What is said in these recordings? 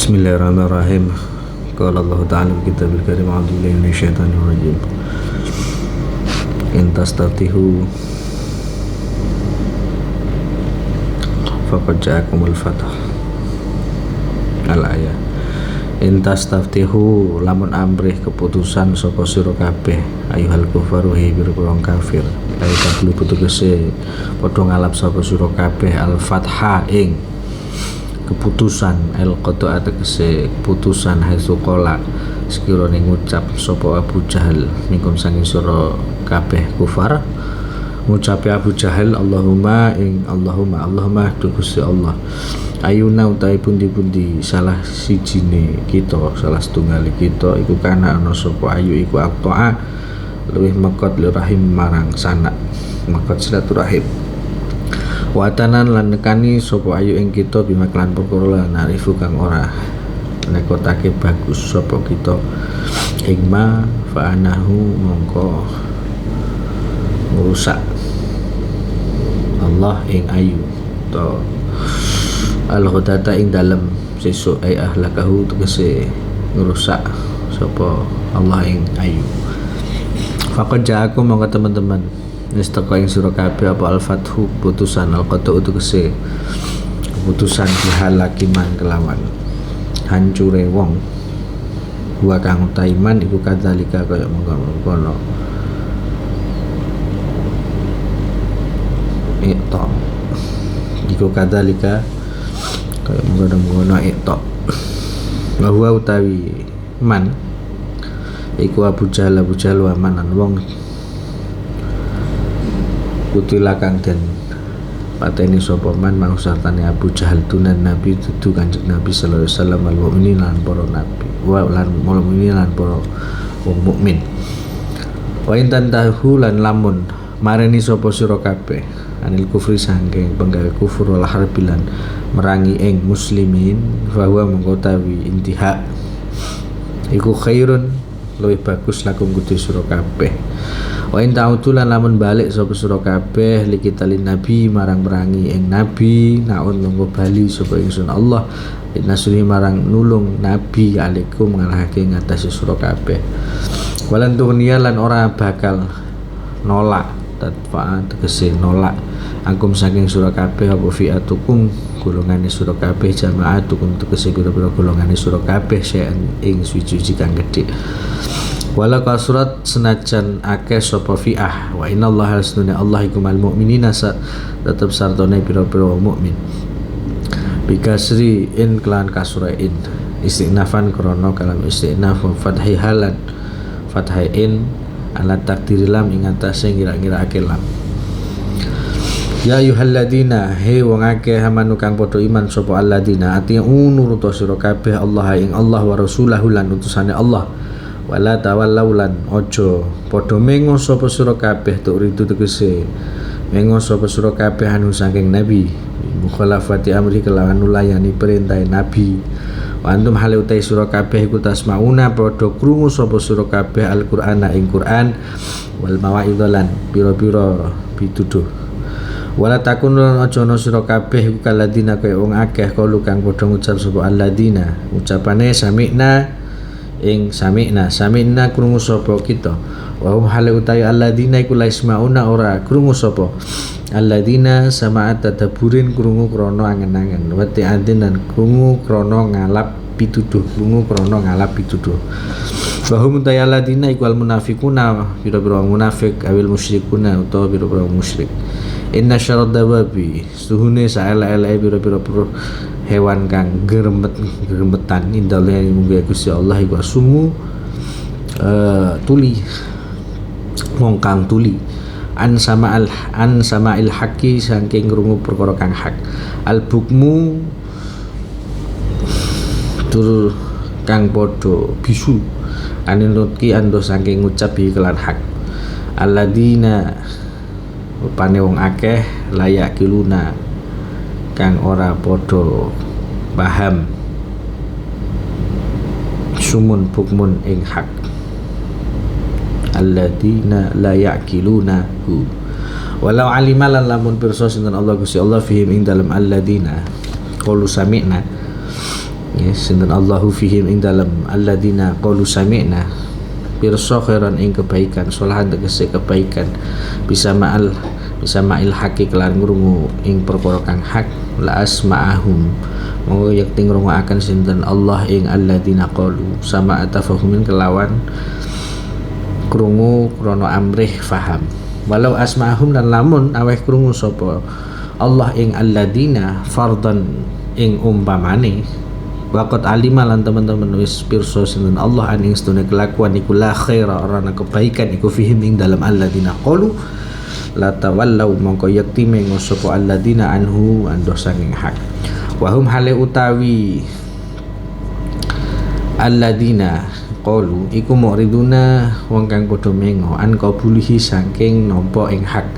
Bismillahirrahmanirrahim. Qala Allah Ta'ala fi kitabil karim a'udzu billahi minasyaitonir rajim. In tastaftihu faqad ja'akumul fath. Al-ayah. In tastaftihu lamun amrih keputusan sapa sira kabeh ayyuhal kufaru hi wong kafir. Ayo kabeh putusé padha ngalap sapa sira kabeh al-fatha ing keputusan al-qata ategese keputusan haitsu qala sekirane ngucap sapa Abu Jahal mingkum sanging sira kabeh kufar ngucape Abu Jahal Allahumma Gusti Allah ayuna utahe pundi-pundi salah sijine kita salah setunggal kita iku kana ana sapa ayu iku aqta'a luwih mekot rahim marang sanak mekot silaturahim watanan lan nekani sapa ayu ing kita bimaklan perkara lan arifu kang ora nekotake bagus sapa kita ing ma fa anahu mongko ngrusak Allah ing ayu to al-ghadata ing dalem sesuk ai ahlakahu tegese ngrusak sapa Allah ing ayu faqad ja'akum mongko teman-teman nistaka ing sira kabeh apa al-fathu putusan al-qata utukse keputusan dihalakiman kelawan hancure wong wa kang taiman iku kadzalika kaya mengkono itu iku kadzalika kaya mengkono itu bahwa utawi man iku Abu Jahal wa manan wong kutila kang den pateni sapa man mangsartane Abu Jahal tunan Nabi dudu Kanjeng Nabi sallallahu alaihi wasallam al mukminin lan para nabi wa lan mukminin lan para wong mukmin wa intan tahu lan lamun mareni sapa sira kabeh anil kufri sangking penggawe kufur wal harbilan merangi ing muslimin bahwa mengkotawi intiha iku khairun luwih bagus lakum kudu sira kabeh wa in ta'udulan lamun balik sapa sira kabeh likitalin nabi marang merangi ing nabi naun monggo bali sapa ingsun Allah nasri marang nulung nabi alaikum ngalahake ngatasi sira kabeh walan tughniya lan ora bakal nolak tatfa tegese nolak angkum saking sira kabeh apa fiatukum golongane sira kabeh jamaatukum tegese pira-pira golongane sira kabeh saen ing suci kang gedhe wala kasurat senajan akeh sapa fi'ah wa innallaha hasnuna Allah iku mal mukminina tetep sartone pira-pira mukmin bikasri in kelan kasrain istinafan krana kalam istinaf fathhi halan fathai in ala takdir lam ing atase ngira-ngira lam ya ayyuhalladzina he wong akeh amanu kang padha iman sapa alladzina ati'u nurut sira kabeh Allah ing Allah wa rasulahu lan utusane Allah wala tawallaulan ojo padha mengo sapa sira kabeh tuk ridu tegese mengo sapa sira kabeh anu saking nabi mukhalafati amri kelawan nulayani perintah nabi wa antum hale utai sira kabeh iku tasmauna padha krungu sapa sira kabeh Al-Qur'ana ing Qur'an wal mawaidzalan pira-pira pituduh wala takun aja ana sira kabeh iku kaladina kaya wong akeh kalu kang padha ngucap sapa alladzina ucapane sami'na krungu sapa kita wa hum hale utawi alladzina iku laismauna ora krungu sapa alladzina sama'at tadabburin krungu krana angen-angen wa ta'adin lan krungu krana ngalap pituduh wa hum utawi alladzina iku al munafiquna pira-pira munafik awil musyrikuna utawa pira-pira musyrik inna syarad dawabi suhune saela-ele pira-pira hewan kang geremetan indalah mugi Gusti Allah iku sumu tuli wong kang tuli an sama'il haqqi saking krungu perkara kang hak al bukmu tur kang padha bisu anin nutki ando saking ngucap kelan hak alladzina rupane wong akeh layak kiluna kang ora padha paham sumun bukmun ing hak alladzina la yaqiluna walau alimalan lamun pirsa sinten Allah Gusti Allah fihim ing dalem alladzina qalu sami'na ya sinten Allahu fihim ing dalam alladzina qalu sami'na pirsa khairan ing kebaikan salahan tegese kebaikan bisa ma'il haqi kelan ngrungu ing perkara kang hak la asma'ahum monggo yakti ngrungokaken sinten Allah ing alladzina qalu sama atafahumin kelawan krungu krana amrih faham walau asma'ahum dan lamun aweh krungu sapa Allah ing alladzina fardan ing umpamane waqat alima lan teman-teman wis pirsa sinten Allah aning sedune kelakuan iku la khaira ora kebaikan iku fihim ing dalam alladzina qalu la tawallau mongko yakti mengo sapa alladzina anhu ando saking hak wa hum hale utawi alladzina qalu iku muriduna wong kang padha mengo an qabulihi saking nampa ing hak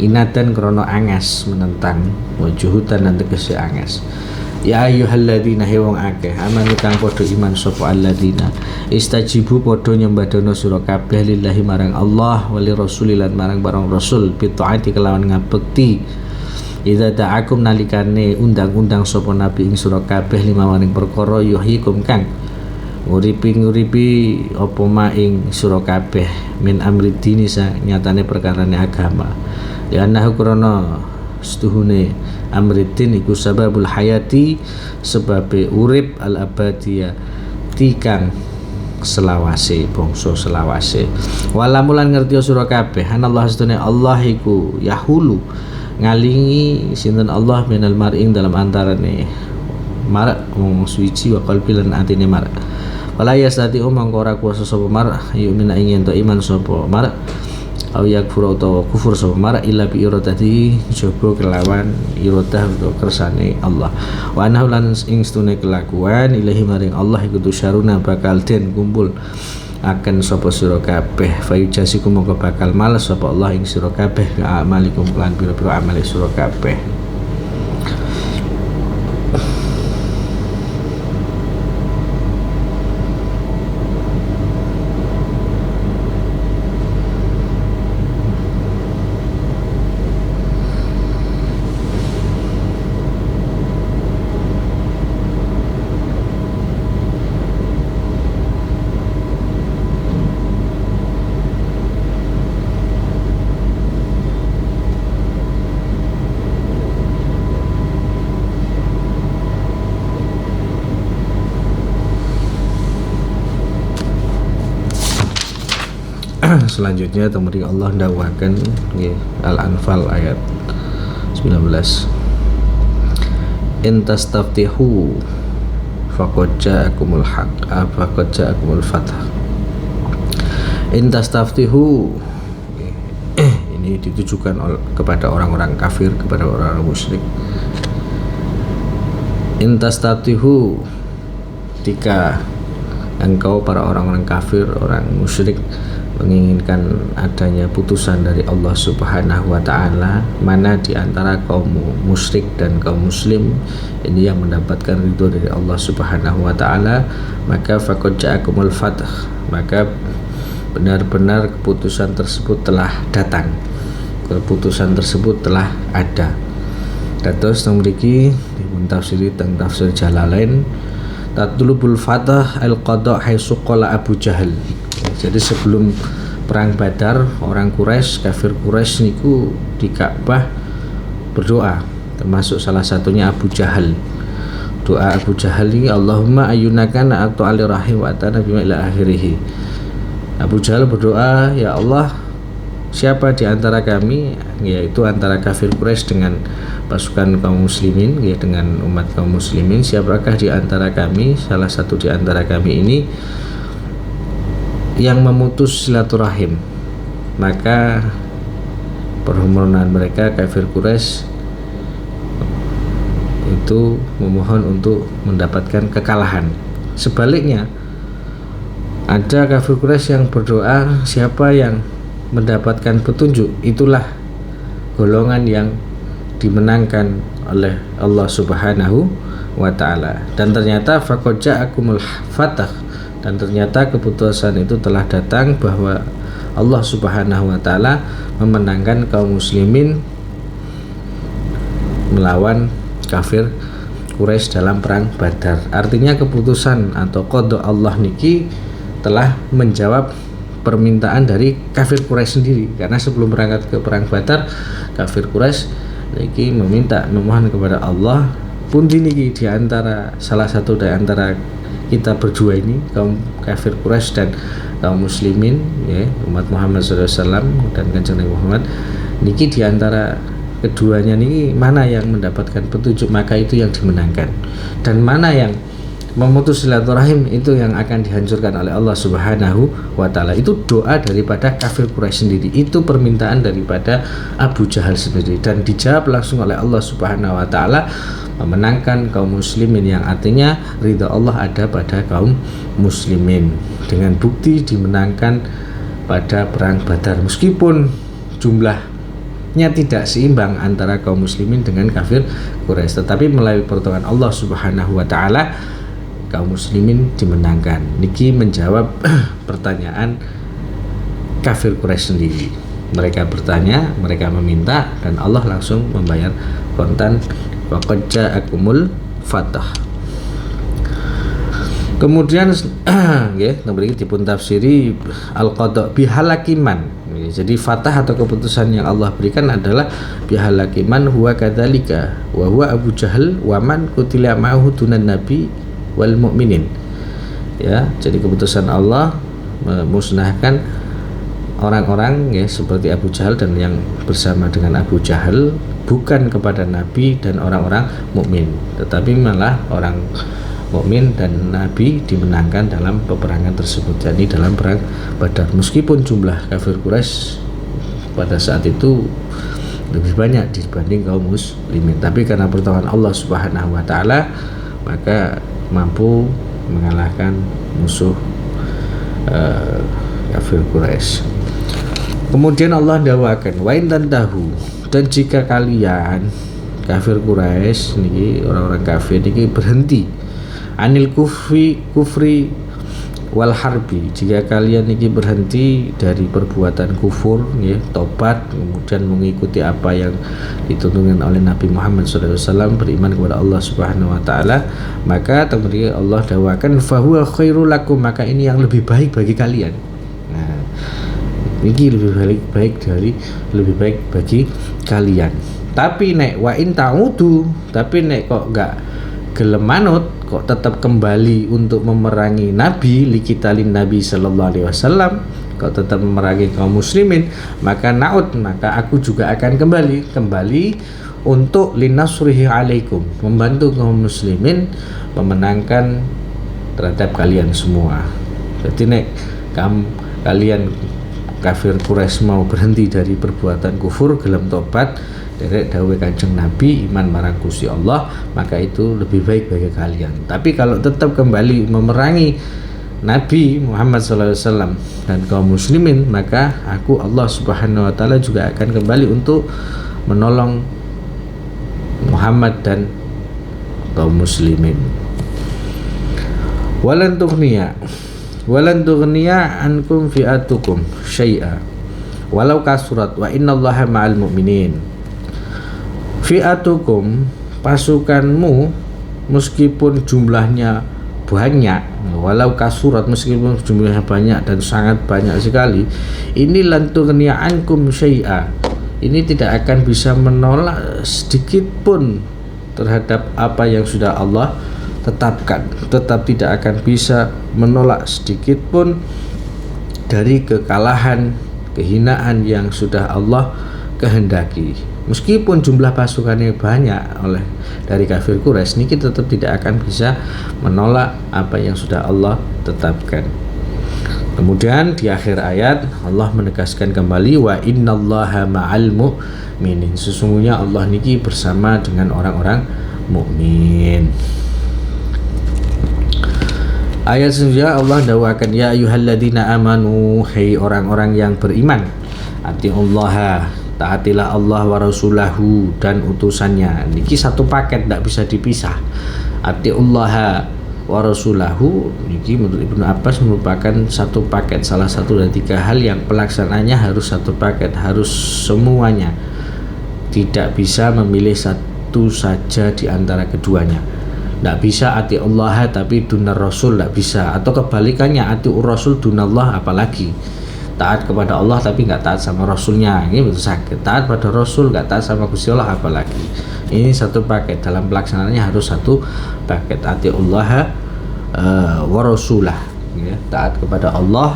inadan krana angas menentang wajuhutan lan tegese angas ya ayyuhalladzina wong akeh amanu kang padha iman sapa alladzina istajibu padha nyembadana sira kabeh lillahi marang Allah wali rasulil lan marang barang rasul bi taati kelawan ngabekti idza ta'akum nalikane undang-undang sapa nabi ing sira kabeh lima maring perkara yuhikum kang nguripi apa ma ing sira kabeh min amri dini sa nyatane perkarane agama ya annahu krana setuhune amritin iku sababul hayati sebabe urip al abadiyah tikang selawase bangsa selawase walamulan ngerti sira kabeh anallah sedene Allah iku yahulu ngalingi sinten Allah minal mar'ing dalam antarane mar wong suci wa qalbi lan atine mar wala yastati mangko ora kuwasa sapa mar yu'mina ing ento iman sapa mar aw yakfur utawa kufur sapa mar illa bi iradati jaba kelawan iradah utawa kersane Allah wa anahu lan ing stune kelakuan ilahi maring Allah iku tusyaruna bakal den kumpul akan sapa sira kabeh fayujasiku mongko bakal males sapa Allah ing sira kabeh amalikum lan pira-pira amale sira kabeh. Selanjutnya temui Allah dakwakan Al-Anfal ayat 19 in tastaftihu faqad ja'akumul haq faqad ja'akumul fath in tastaftihu ini ditujukan kepada orang-orang kafir, kepada orang-orang musyrik. In tastaftihu jika engkau para orang-orang kafir, orang musyrik menginginkan adanya putusan dari Allah Subhanahu wa taala, mana di antara kaum musyrik dan kaum muslim ini yang mendapatkan ridho dari Allah Subhanahu wa taala, maka faqad ja'akumul fath, maka benar-benar keputusan tersebut telah datang, keputusan tersebut telah ada. Dados teng mriki dipun tafsiri teng tafsir Jalalain, tatlubul fatah al-qada haitsu qala Abu Jahal. Jadi sebelum perang Badar, orang Quraisy, kafir Quraisy niku di Ka'bah berdoa, termasuk salah satunya Abu Jahal. Doa Abu Jahal ini, Allahumma ayyunaka na'atu ali rahim wa atana bima ila akhirih. Abu Jahal berdoa, ya Allah, siapa di antara kami, yaitu antara kafir Quraisy dengan pasukan kaum muslimin, ya dengan umat kaum muslimin, siapakah di antara kami, salah satu di antara kami ini yang memutus silaturahim. Maka permohonan mereka kafir Quraisy itu memohon untuk mendapatkan kekalahan. Sebaliknya ada kafir Quraisy yang berdoa, siapa yang mendapatkan petunjuk, itulah golongan yang dimenangkan oleh Allah Subhanahu wa taala. Dan ternyata faqad ja'akumul fatah, dan ternyata keputusan itu telah datang bahwa Allah Subhanahu wa taala memenangkan kaum muslimin melawan kafir Quraisy dalam perang Badar. Artinya keputusan atau qada Allah niki telah menjawab permintaan dari kafir Quraisy sendiri, karena sebelum berangkat ke perang Badar kafir Quraisy niki memohon kepada Allah, pundi niki di antara salah satu dari antara kita berdua ini, kaum kafir Quraisy dan kaum muslimin ya, umat Muhammad SAW dan Kanjeng Nabi Muhammad niki di antara keduanya ini mana yang mendapatkan petunjuk, maka itu yang dimenangkan, dan mana yang memutus silaturahim itu yang akan dihancurkan oleh Allah Subhanahu wa taala. Itu doa daripada kafir Quraisy sendiri, itu permintaan daripada Abu Jahal sendiri, dan dijawab langsung oleh Allah Subhanahu wa taala memenangkan kaum muslimin, yang artinya ridha Allah ada pada kaum muslimin dengan bukti dimenangkan pada perang Badar, meskipun jumlahnya tidak seimbang antara kaum muslimin dengan kafir Quraisy, tetapi melalui pertolongan Allah Subhanahu wa taala kaum muslimin dimenangkan. Niki menjawab pertanyaan kafir Quraisy sendiri. Mereka bertanya, mereka meminta, dan Allah langsung membayar kontan, faqad ja'akumul fatah. Kemudian nggih mriki dipun tafsiri al-qada bihalakiman. Jadi fatah atau keputusan yang Allah berikan adalah bihalakiman huwa kadzalika wa huwa Abu Jahal wa man qutila ma'ahu dunan nabi wal mu'minin. Ya, jadi keputusan Allah memusnahkan orang-orang ya seperti Abu Jahal dan yang bersama dengan Abu Jahal, bukan kepada Nabi dan orang-orang mukmin, tetapi malah orang mukmin dan Nabi dimenangkan dalam peperangan tersebut, jadi dalam perang Badar. Meskipun jumlah kafir Quraisy pada saat itu lebih banyak dibanding kaum muslimin, tapi karena pertolongan Allah Subhanahu wa taala maka mampu mengalahkan musuh kafir Quraisy. Kemudian Allah dakwakan wa in tantahu, dan jika kalian kafir Quraisy niki orang-orang kafir niki berhenti anil kufri wal harbi, jika kalian niki berhenti dari perbuatan kufur ya, tobat, kemudian mengikuti apa yang dituntunkan oleh Nabi Muhammad SAW, beriman kepada Allah Subhanahu wa taala, maka kemudian Allah dakwakan fahuwa khairul lakum, maka ini yang lebih baik bagi kalian. Nah, ini lebih baik bagi kalian. Tapi nek wa in ta'udu, tapi nek kok enggak gelem manut, kok tetap kembali untuk memerangi Nabi, likitalin Nabi sallallahu alaihi wasallam, kok tetap memerangi kaum muslimin, maka maka aku juga akan kembali untuk linasrihi alaikum, membantu kaum muslimin memenangkan terhadap kalian semua. Jadi nek kalian kafir Quraisy mau berhenti dari perbuatan kufur, gelem tobat derek dawuh Kanjeng Nabi, iman marang Gusti Allah, maka itu lebih baik bagi kalian. Tapi kalau tetap kembali memerangi Nabi Muhammad SAW dan kaum muslimin, maka aku Allah Subhanahu wa taala juga akan kembali untuk menolong Muhammad dan kaum muslimin. Walan tughniya ankum fi'atukum syai'a walau kasurat wa innallaha ma'al mu'minin. Fi'atukum, pasukanmu, meskipun jumlahnya banyak, walau kasurat, meskipun jumlahnya banyak dan sangat banyak sekali, ini lan tughniya ankum syai'a, ini tidak akan bisa menolak sedikit pun terhadap apa yang sudah Allah tetapkan, tetap tidak akan bisa menolak sedikit pun dari kekalahan, kehinaan yang sudah Allah kehendaki. Meskipun jumlah pasukannya banyak oleh dari kafir Quraisy, ini kita tetap tidak akan bisa menolak apa yang sudah Allah tetapkan. Kemudian di akhir ayat Allah menegaskan kembali wa innallaha ma'al mu'minin, sesungguhnya Allah niki bersama dengan orang-orang mukmin. Ayat selanjutnya Allah dakwakan ya ayyuhalladzina amanu, hai orang-orang yang beriman, atiullaha, taatilah Allah wa rasulahu, dan utusannya. Niki satu paket, tidak bisa dipisah. Atiullaha wa rasulahu niki menurut Ibnu Abbas merupakan satu paket, salah satu dari tiga hal yang pelaksananya harus satu paket, harus semuanya, tidak bisa memilih satu saja di antara keduanya. Tidak bisa ati Allah tapi dunar Rasul, tidak bisa. Atau kebalikannya, ati Rasul dunallah, apalagi taat kepada Allah tapi nggak taat sama Rasulnya, ini betul sakit. Taat pada Rasul nggak taat sama Gusti Allah, apalagi. Ini satu paket, dalam pelaksanaannya harus satu paket, ati Allah wa Rasulah, ya, taat kepada Allah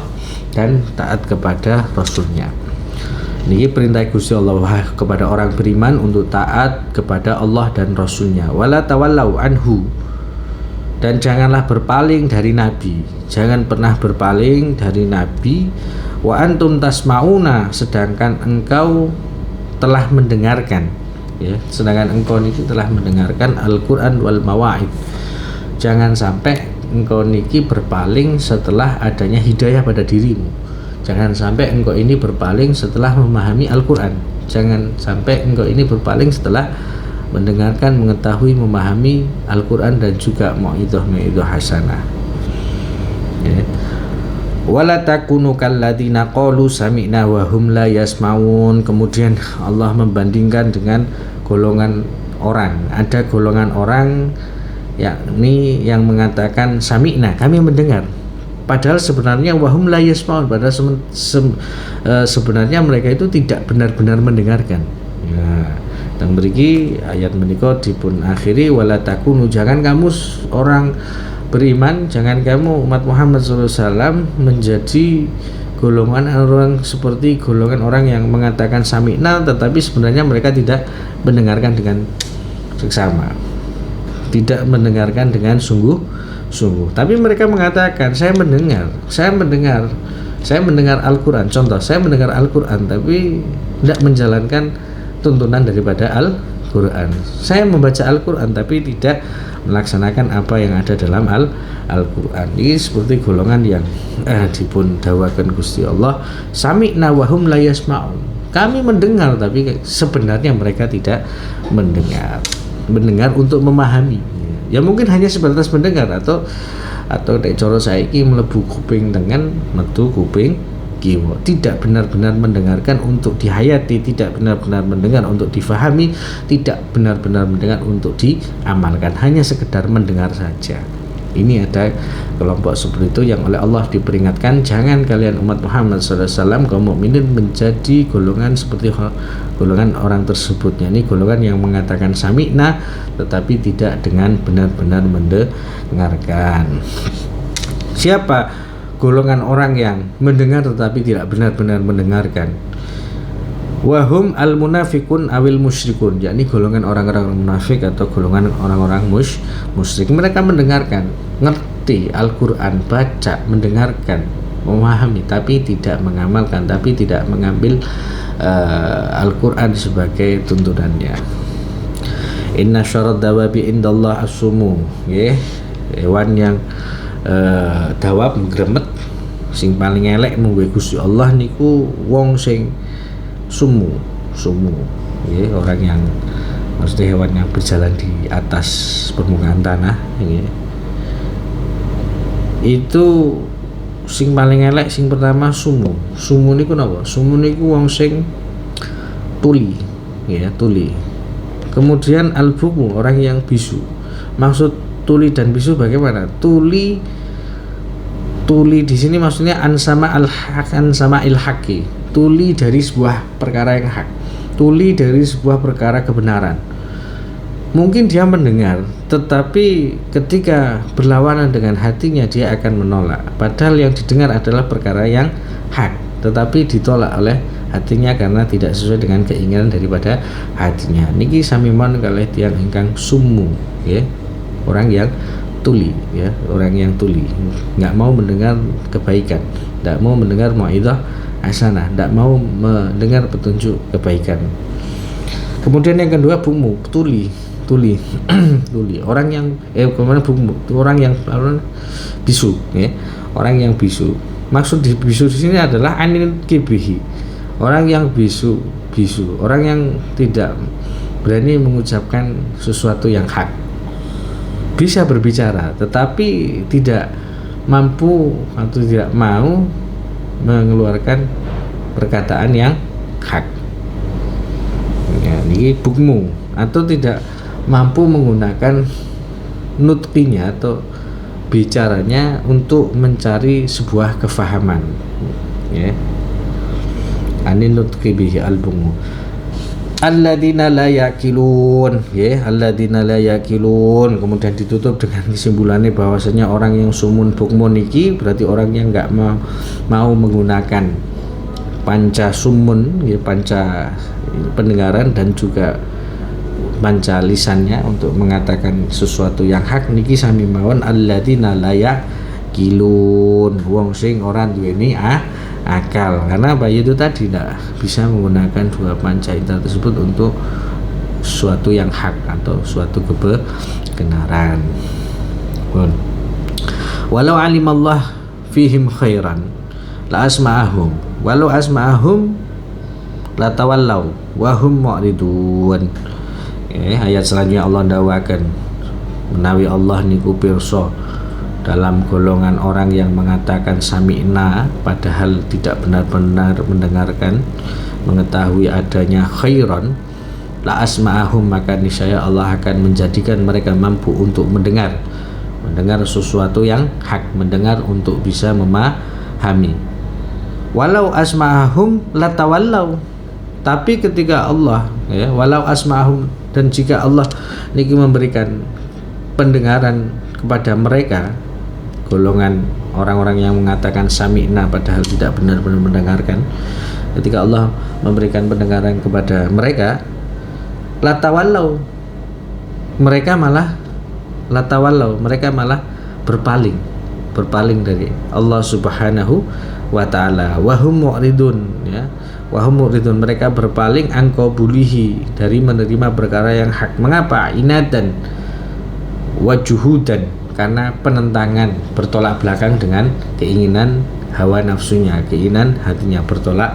dan taat kepada Rasulnya. Ini perintah Gusti Allah kepada orang beriman untuk taat kepada Allah dan Rasulnya. Wala tawallau anhu, dan janganlah berpaling dari Nabi, jangan pernah berpaling dari Nabi. Wa antum tasmauna, sedangkan engkau telah mendengarkan, ya, sedangkan engkau niki telah mendengarkan Al-Quran wal mawa'id. Jangan sampai engkau niki berpaling setelah adanya hidayah pada dirimu. Jangan sampai engkau ini berpaling setelah memahami Al-Quran. Jangan sampai engkau ini berpaling setelah mendengarkan, mengetahui, memahami Al-Quran dan juga mau'idhah hasanah, ya. Wala takunu kalladzina qalu sami'na wa hum la yasmaun. Kemudian Allah membandingkan dengan golongan orang. Ada golongan orang yakni yang mengatakan sami'na, kami mendengar, padahal sebenarnya wahum la yasmaun, padahal sebenarnya mereka itu tidak benar-benar mendengarkan. Ya, dan beriki ayat menika dipun akhiri wala takunu, jangan kamu orang beriman, jangan kamu umat Muhammad SAW menjadi golongan orang seperti golongan orang yang mengatakan sami'na tetapi sebenarnya mereka tidak mendengarkan dengan seksama, tidak mendengarkan dengan sungguh-sungguh. Tapi mereka mengatakan saya mendengar Al-Quran. Contoh, saya mendengar Al-Quran tapi tidak menjalankan tuntunan daripada Al-Quran. Saya membaca Al-Quran tapi tidak melaksanakan apa yang ada dalam Al-Quran. Ini seperti golongan yang dipun dawakan Gusti Allah, sami'na wa hum la yasma'un. Kami mendengar tapi sebenarnya mereka tidak mendengar untuk memahami. Ya mungkin hanya sebatas mendengar atau nek cara saiki mlebu kuping tengen metu kuping kiwa, tidak benar-benar mendengarkan untuk dihayati, tidak benar-benar mendengar untuk difahami, tidak benar-benar mendengar untuk diamalkan, hanya sekedar mendengar saja. Ini ada kelompok seperti itu yang oleh Allah diperingatkan, jangan kalian umat Muhammad SAW kaum mukminin menjadi golongan seperti golongan orang tersebut. Ini golongan yang mengatakan sami'na tetapi tidak dengan benar-benar mendengarkan. Siapa golongan orang yang mendengar tetapi tidak benar-benar mendengarkan? Wahum al-munafikun awil musyrikun, yakni golongan orang-orang munafik atau golongan orang-orang musyrik. Mereka mendengarkan, ngerti Al-Quran, baca, mendengarkan, memahami, tapi tidak mengamalkan, tapi tidak mengambil Al-Quran sebagai tuntunannya. Inna syarad dawabi indallah as-sumu, ya, hewan yang dawab gremet sing paling elek mungguh Gusti Allah niku wong sing sumu, ya, orang yang maksudnya hewan yang berjalan di atas permukaan tanah, ya. Itu sing paling elek sing pertama sumu niku napa? Sumu niku wong sing tuli, ya, tuli. Kemudian al-bukmu, orang yang bisu. Maksud tuli dan bisu bagaimana? Tuli di sini maksudnya ansama ilhaqi, tuli dari sebuah perkara yang hak, tuli dari sebuah perkara kebenaran. Mungkin dia mendengar, tetapi ketika berlawanan dengan hatinya dia akan menolak. Padahal yang didengar adalah perkara yang hak, tetapi ditolak oleh hatinya karena tidak sesuai dengan keinginan daripada hatinya. Niki samimon kalih tiyang ingkang sumu, ya, orang yang tuli, ya, orang yang tuli, nggak mau mendengar kebaikan, nggak mau mendengar mau'idhah hasanah, tidak mau mendengar petunjuk kebaikan. Kemudian yang kedua bukmu, tuli orang yang kemana bukmu, orang yang bisu, ya, orang yang bisu. Maksud di bisu di sini adalah anil kibihi, orang yang bisu, orang yang tidak berani mengucapkan sesuatu yang hak. Bisa berbicara tetapi tidak mampu atau tidak mau mengeluarkan perkataan yang hak, ya, ini bukmu, atau tidak mampu menggunakan nutqinya atau bicaranya untuk mencari sebuah kefahaman, ya. Anin nutqi bihi albungu alladzina la yaqilun, ya, alladzina la yaqilun, kemudian ditutup dengan kesimpulannya bahwasanya orang yang sumun bukmun iki berarti orang yang enggak mau menggunakan panca sumun, ya, panca pendengaran dan juga panca lisannya untuk mengatakan sesuatu yang hak niki sami mawon alladzina la yaqilun, wong sing ora duweni akal. Karena bayi itu tadi tidak bisa menggunakan dua panca indera tersebut untuk suatu yang hak atau suatu kebenaran. Walau alimallah fihim khairan la asma'ahum walau asma'ahum la tawallau wa hum mu'ridun. Ayat selanjutnya Allah dawakan menawi Allah niku pirsa dalam golongan orang yang mengatakan sami'na padahal tidak benar-benar mendengarkan, mengetahui adanya khairan, la asma'ahum, maka niscaya Allah akan menjadikan mereka mampu untuk mendengar sesuatu yang hak, mendengar untuk bisa memahami. Walau asma'ahum la tawallau, tapi ketika Allah, ya, walau asma'ahum, dan jika Allah niki memberikan pendengaran kepada mereka, golongan orang-orang yang mengatakan sami'na padahal tidak benar-benar mendengarkan, ketika Allah memberikan pendengaran kepada mereka, latawallau, mereka malah berpaling dari Allah Subhanahu wa ta'ala. Wahum mu'ridun, ya, wahum mu'ridun, mereka berpaling angqabulihi, dari menerima perkara yang hak. Mengapa? Inadan wajuhudan, karena penentangan, bertolak belakang dengan keinginan hawa nafsunya, keinginan hatinya bertolak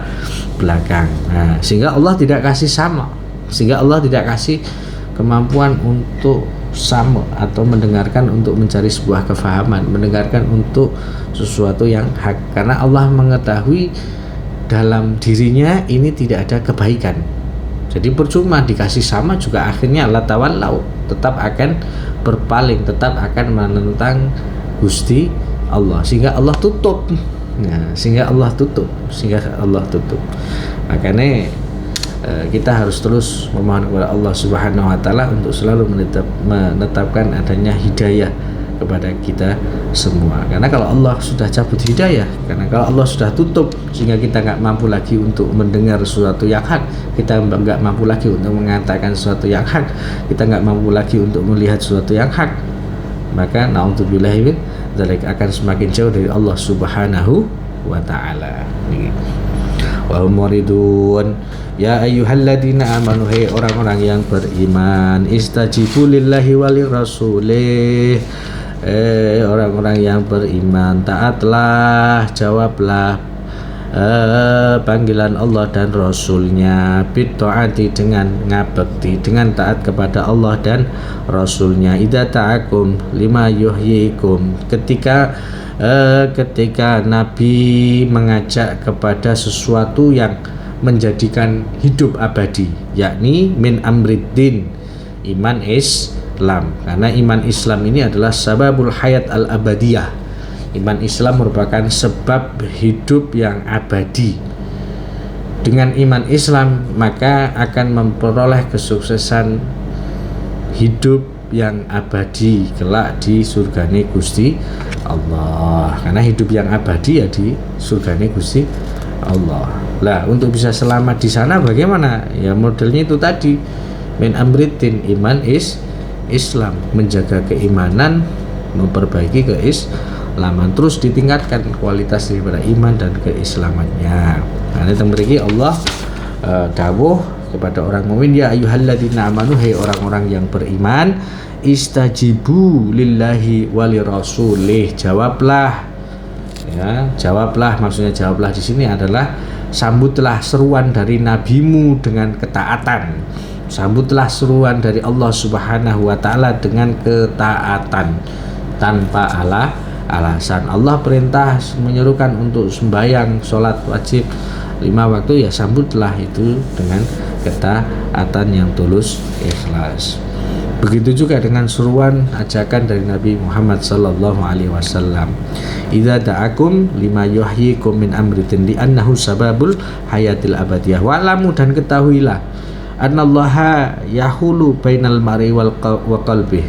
belakang. Nah, sehingga Allah tidak kasih sama, sehingga Allah tidak kasih kemampuan untuk sama atau mendengarkan untuk mencari sebuah kefahaman, mendengarkan untuk sesuatu yang hak, karena Allah mengetahui dalam dirinya ini tidak ada kebaikan. Jadi percuma dikasih sama juga akhirnya la tawallau, tetap akan berpaling, tetap akan menentang Gusti Allah, sehingga Allah tutup. Nah, sehingga Allah tutup. Makanya kita harus terus memohon kepada Allah Subhanahu wa ta'ala untuk selalu menetapkan adanya hidayah kepada kita semua. Karena kalau Allah sudah cabut hidayah, karena kalau Allah sudah tutup sehingga kita nggak mampu lagi untuk mendengar sesuatu yang hak, kita nggak mampu lagi untuk mengatakan sesuatu yang hak, kita nggak mampu lagi untuk melihat sesuatu yang hak, maka na'udzubillahi min dzalik, akan semakin jauh dari Allah Subhanahu wa ta'ala. Wa hum muridun, ya ayyuhalladzina amanu, hai orang-orang yang beriman, istajibu lillahi walir rasulih, orang-orang yang beriman, taatlah, jawablah panggilan Allah dan Rasulnya, bitaati, dengan ngabekti, dengan taat kepada Allah dan Rasulnya, idza ta'akum lima yuhyikum, ketika Nabi mengajak kepada sesuatu yang menjadikan hidup abadi, yakni min amriddin, iman Islam, karena iman Islam ini adalah sababul hayat al-abadiyah. Iman Islam merupakan sebab hidup yang abadi. Dengan iman Islam maka akan memperoleh kesuksesan hidup yang abadi kelak di surgane Gusti Allah. Karena hidup yang abadi ya di surgane Gusti Allah. Lah, untuk bisa selamat di sana bagaimana? Ya modelnya itu tadi, min amritin, iman Islam, menjaga keimanan, memperbaiki keislaman, terus ditingkatkan kualitas daripada iman dan keislamannya. Nah, ini memiliki Allah dawuh kepada orang mukmin, ya ayyuhalladzina amanu, hai orang-orang yang beriman, istajibu lillahi walirasulih, jawablah, ya, jawablah, maksudnya jawablah di sini adalah sambutlah seruan dari nabimu dengan ketaatan, sambutlah seruan dari Allah Subhanahu wa ta'ala dengan ketaatan tanpa alasan. Allah perintah menyerukan untuk sembahyang sholat wajib 5 waktu, ya sambutlah itu dengan ketaatan yang tulus ikhlas. Begitu juga dengan seruan ajakan dari Nabi Muhammad sallallahu alaihi wasallam. Idza da'akum lima yuhyikum min amritin li annahu sababul hayatil abadiyah. Wa'lamu, dan ketahuilah, annallaha yahulu bainal mar'i wa qalbih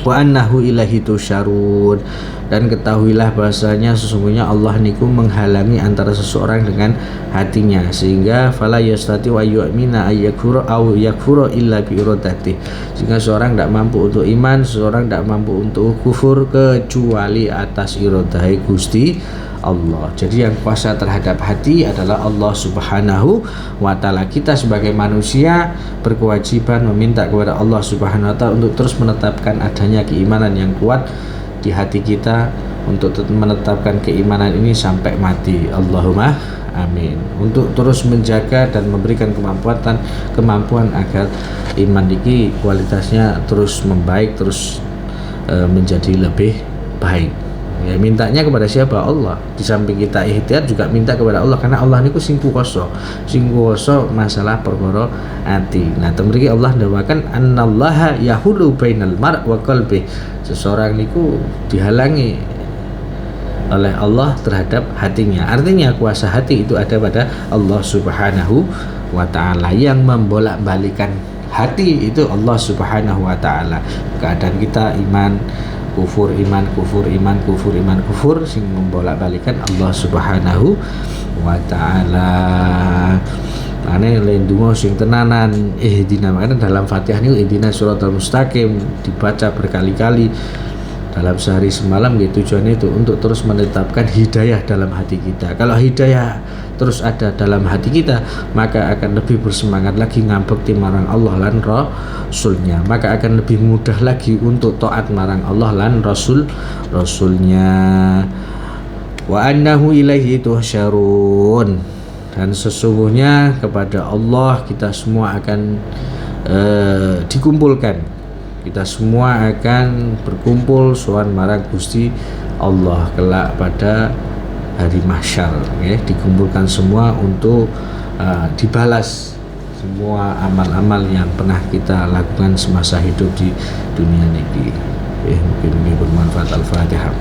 wa annahu ilaihi tusyarun. Dan ketahuilah bahasanya sesungguhnya Allah niku menghalangi antara seseorang dengan hatinya, sehingga fala yastati wa yu'mina ayyakfura aw yakfura illa bi iradati. Sehingga seorang tidak mampu untuk iman, seorang tidak mampu untuk kufur kecuali atas iradai Gusti Allah. Jadi yang kuasa terhadap hati adalah Allah Subhanahu wa taala. Kita sebagai manusia berkewajiban meminta kepada Allah Subhanahu wa taala untuk terus menetapkan adanya keimanan yang kuat di hati kita, untuk menetapkan keimanan ini sampai mati. Allahumma amin. Untuk terus menjaga dan memberikan kemampuan agar iman ini kualitasnya terus membaik, terus menjadi lebih baik. Ya, mintanya kepada siapa? Allah. Di samping kita ikhtiar juga minta kepada Allah, karena Allah niku sing kuwasa masalah perkara ati. Nah, temriki Allah ndawakan annallaha yahulu bainal mar' wa qalbi. Seseorang niku dihalangi oleh Allah terhadap hatinya. Artinya kuasa hati itu ada pada Allah Subhanahu wa taala. Yang membolak-balikan hati itu Allah Subhanahu wa taala. Keadaan kita iman, kufur, iman, kufur, iman, kufur, iman, kufur, sing membolak-balikan Allah Subhanahu wa taala. Ane lendungo sing tenanan makanya dalam Fatihah ini ihdina siratal mustaqim dibaca berkali-kali dalam sehari semalam, gitu. Tujuannya itu untuk terus menetapkan hidayah dalam hati kita. Kalau hidayah terus ada dalam hati kita, maka akan lebih bersemangat lagi ngabekti marang Allah lan Rasulnya, maka akan lebih mudah lagi untuk taat marang Allah lan Rasulnya. Wa annahu ilaihi tuhsyarun, dan sesungguhnya kepada Allah kita semua akan dikumpulkan. Kita semua akan berkumpul sowan marang Gusti Allah kelak pada hari mahsyar, ya. Dikumpulkan semua untuk dibalas semua amal-amal yang pernah kita lakukan semasa hidup di dunia ini. Mungkin ini bermanfaat. Al-Fatihah.